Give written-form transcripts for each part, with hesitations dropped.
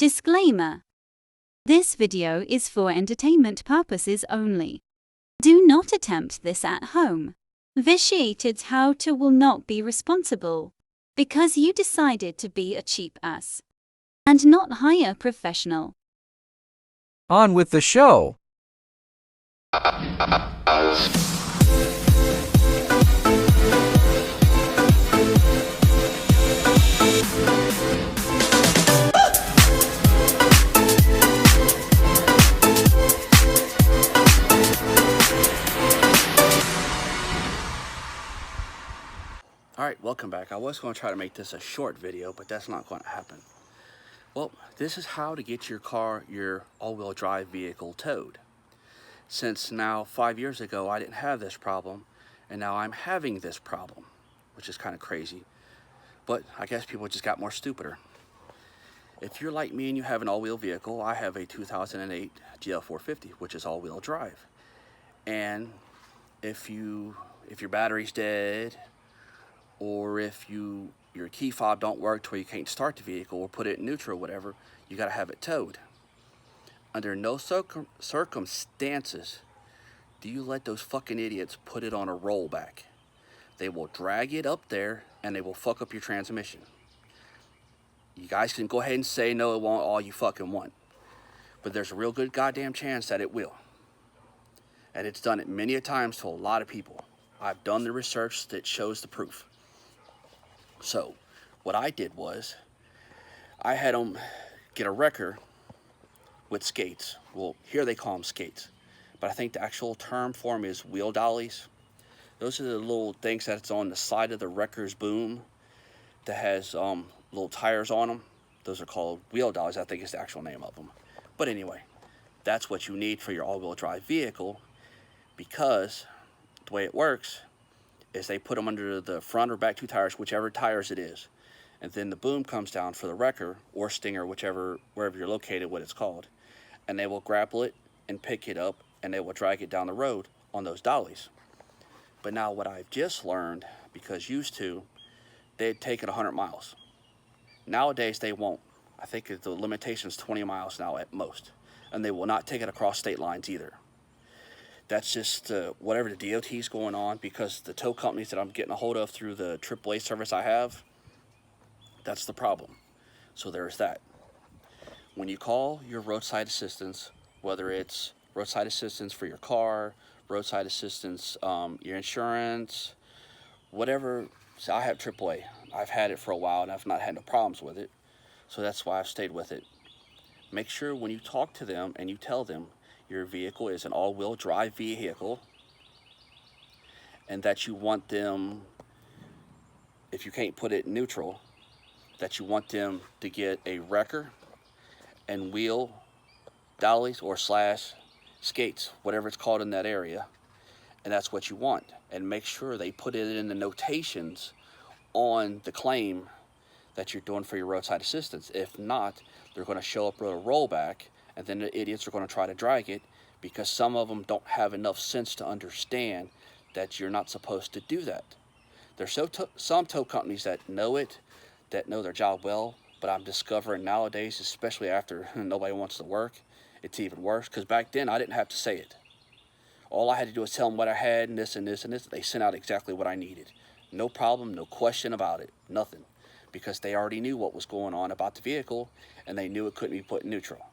Disclaimer. This video is for entertainment purposes only. Do not attempt this at home. Vitiated how-to will not be responsible because you decided to be a cheap ass and not hire a professional. On with the show. Alright, welcome back. I was going to try to make this a short video, but that's not going to happen. Well, this is how to get your all-wheel drive vehicle towed. Since now 5 years ago I didn't have this problem, and now I'm having this problem, which is kind of crazy. But I guess people just got more stupider. If you're like me and you have an all-wheel vehicle, I have a 2008 GL450, which is all-wheel drive. And if your battery's dead, or if your key fob don't work to where you can't start the vehicle or put it in neutral or whatever, you got to have it towed. Under no circumstances do you let those fucking idiots put it on a rollback. They will drag it up there and they will fuck up your transmission. You guys can go ahead and say no, it won't, all you fucking want. But there's a real good goddamn chance that it will. And it's done it many a times to a lot of people. I've done the research that shows the proof. So, what I did was, I had them get a wrecker with skates. Well, here they call them skates, but I think the actual term for them is wheel dollies. Those are the little things that's on the side of the wrecker's boom that has little tires on them. Those are called wheel dollies, I think is the actual name of them. But anyway, that's what you need for your all-wheel drive vehicle, because the way it works is they put them under the front or back two tires, whichever tires it is. And then the boom comes down for the wrecker or stinger, wherever you're located, what it's called. And they will grapple it and pick it up, and they will drag it down the road on those dollies. But now what I've just learned, because used to, they'd take it 100 miles. Nowadays they won't. I think the limitation is 20 miles now at most. And they will not take it across state lines either. That's just whatever the DOT is going on, because the tow companies that I'm getting a hold of through the AAA service I have, that's the problem. So there's that. When you call your roadside assistance, whether it's roadside assistance for your car, roadside assistance, your insurance, whatever. So I have AAA. I've had it for a while and I've not had no problems with it. So that's why I've stayed with it. Make sure when you talk to them and you tell them your vehicle is an all-wheel drive vehicle, and that you want them, if you can't put it in neutral, that you want them to get a wrecker and wheel dollies or slash skates, whatever it's called in that area, and that's what you want. And make sure they put it in the notations on the claim that you're doing for your roadside assistance. If not, they're going to show up with a rollback, and then the idiots are going to try to drag it, because some of them don't have enough sense to understand that you're not supposed to do that. There's some tow companies that know it, that know their job well, but I'm discovering nowadays, especially after nobody wants to work, it's even worse, because back then I didn't have to say it. All I had to do was tell them what I had, and this and this and this. They sent out exactly what I needed. No problem, no question about it, nothing. Because they already knew what was going on about the vehicle, and they knew it couldn't be put in neutral.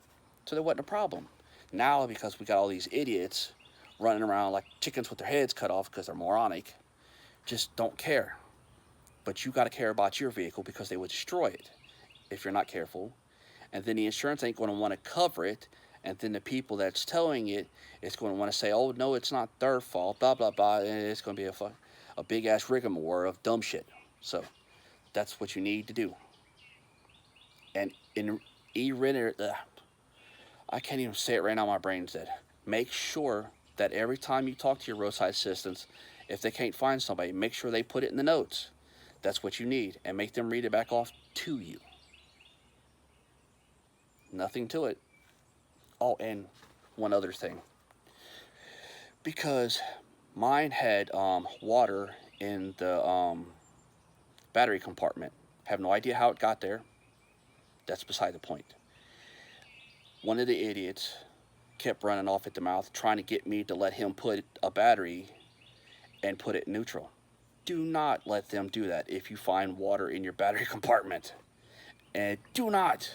So there wasn't a problem. Now, because we got all these idiots running around like chickens with their heads cut off because they're moronic, just don't care. But you got to care about your vehicle, because they would destroy it if you're not careful. And then the insurance ain't going to want to cover it. And then the people that's towing it is going to want to say, oh, no, it's not their fault, blah, blah, blah. And it's going to be a big-ass rigmarole of dumb shit. So that's what you need to do. And I can't even say it right now, my brain's dead. Make sure that every time you talk to your roadside assistants, if they can't find somebody, make sure they put it in the notes. That's what you need, and make them read it back off to you. Nothing to it. Oh, and one other thing. Because mine had water in the battery compartment. Have no idea how it got there. That's beside the point. One of the idiots kept running off at the mouth trying to get me to let him put a battery and put it in neutral. Do not let them do that if you find water in your battery compartment. And do not,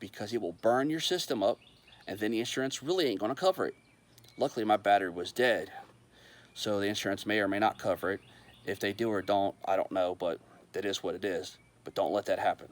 because it will burn your system up and then the insurance really ain't going to cover it. Luckily my battery was dead, so the insurance may or may not cover it. If they do or don't, I don't know, but that is what it is. But don't let that happen.